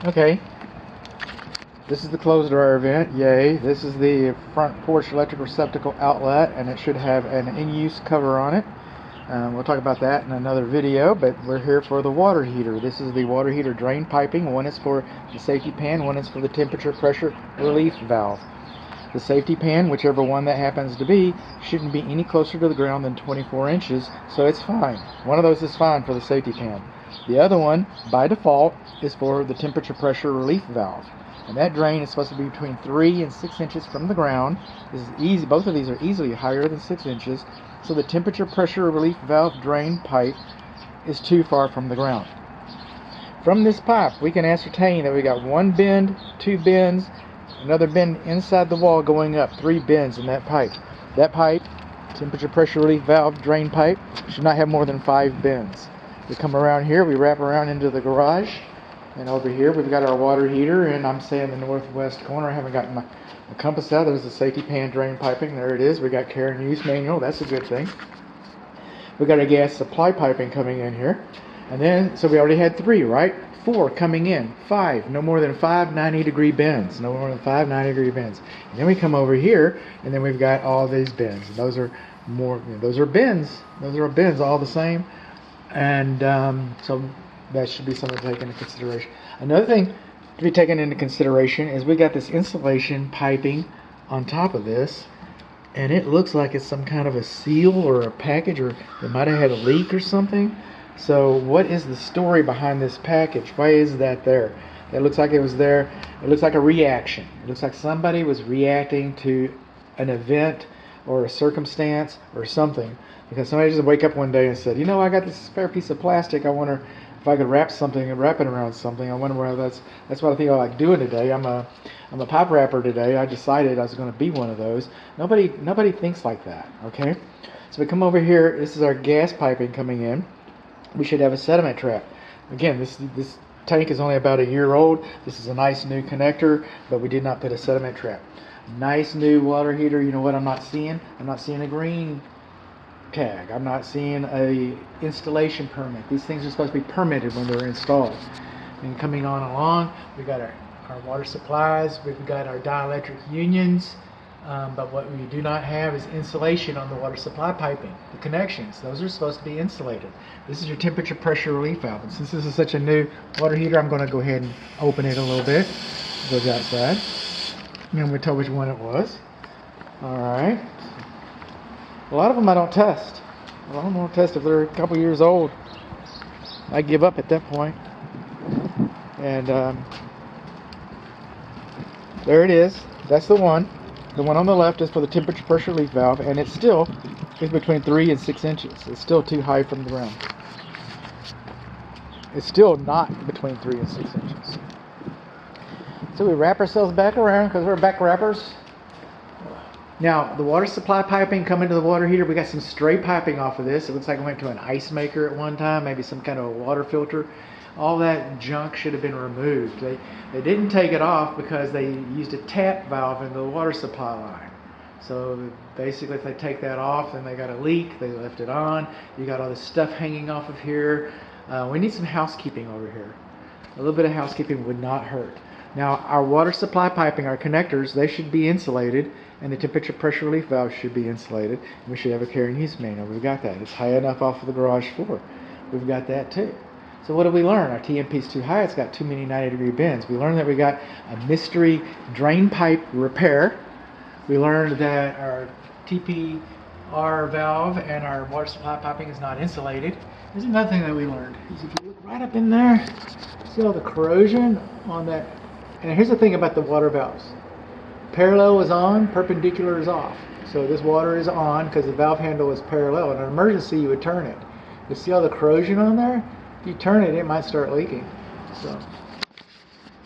Okay, this is the closed dryer vent, yay. This is the front porch electric receptacle outlet, and it should have an in-use cover on it. We'll talk about that in another video, but we're here for the water heater. This is the water heater drain piping. One is for the safety pan, one is for the temperature pressure relief valve. The safety pan, whichever one that happens to be, shouldn't be any closer to the ground than 24 inches, so it's fine. One of those is fine for the safety pan. The other one, by default, is for the temperature pressure relief valve. And that drain is supposed to be between 3 and 6 inches from the ground. This is easy. Both of these are easily higher than 6 inches. So the temperature pressure relief valve drain pipe is too far from the ground. From this pipe, we can ascertain that we got one bend, two bends, another bend inside the wall going up, 3 bends in that pipe. That pipe, temperature pressure relief valve drain pipe, should not have more than 5 bends. We come around here, we wrap around into the garage, and over here we've got our water heater, and I'm saying the northwest corner. I haven't gotten my compass out. There's the safety pan drain piping. There it is. We got care and use manual. That's a good thing. We got our gas supply piping coming in here, and then so we already had 3, right? 4 coming in. 5, no more than 5 90-degree bends. No more than 5 90-degree bends. And then we come over here, and then we've got all these bends. And those are more. Those are bends. Those are bends, all the same. And so that should be something to take into consideration. Another thing to be taken into consideration is we got this insulation piping on top of this, and it looks like it's some kind of a seal or a package, or it might have had a leak or something. So what is the story behind this package? Why is that there? It looks like it was there. It looks like a reaction. It looks like somebody was reacting to an event or a circumstance or something, because somebody just wake up one day and said, you know, I got this spare piece of plastic. I wonder if I could wrap something and wrap it around something. I wonder where that's what I think I like doing today. I'm a pipe wrapper today. I decided I was going to be one of those. Nobody thinks like that. Okay, so we come over here. This is our gas piping coming in. We should have a sediment trap. Again, this tank is only about a year old. This is a nice new connector, but we did not put a sediment trap. Nice new water heater. You know what I'm not seeing? I'm not seeing a green tag. I'm not seeing a installation permit. These things are supposed to be permitted when they're installed. And coming on along, we got our water supplies. We've got our dielectric unions. But what we do not have is insulation on the water supply piping, the connections. Those are supposed to be insulated. This is your temperature pressure relief valve. And since this is such a new water heater, I'm going to go ahead and open it a little bit. It goes outside. And we'll tell which one it was. All right. A lot of them I don't test. A lot of them I don't test if they're a couple years old. I give up at that point. And there it is. That's the one. The one on the left is for the temperature pressure relief valve, and it still is between 3 and 6 inches. It's still too high from the ground. It's still not between 3 and 6 inches. So we wrap ourselves back around because we're back wrappers. Now, the water supply piping coming to the water heater, we got some stray piping off of this. It looks like it went to an ice maker at one time, maybe some kind of a water filter. All that junk should have been removed. They didn't take it off because they used a tap valve in the water supply line. So basically, if they take that off, then they got a leak. They left it on. You got all this stuff hanging off of here. We need some housekeeping over here. A little bit of housekeeping would not hurt. Now, our water supply piping, our connectors, they should be insulated, and the temperature pressure relief valve should be insulated. And we should have a care and use manual. We've got that. It's high enough off of the garage floor. We've got that too. So what did we learn? Our TMP is too high. It's got too many 90-degree bends. We learned that we got a mystery drain pipe repair. We learned that our TPR valve and our water supply piping is not insulated. There's another thing that we learned. Is if you look right up in there, see all the corrosion on that. And here's the thing about the water valves. Parallel is on, perpendicular is off. So this water is on because the valve handle is parallel. In an emergency, you would turn it. You see all the corrosion on there? If you turn it, it might start leaking. So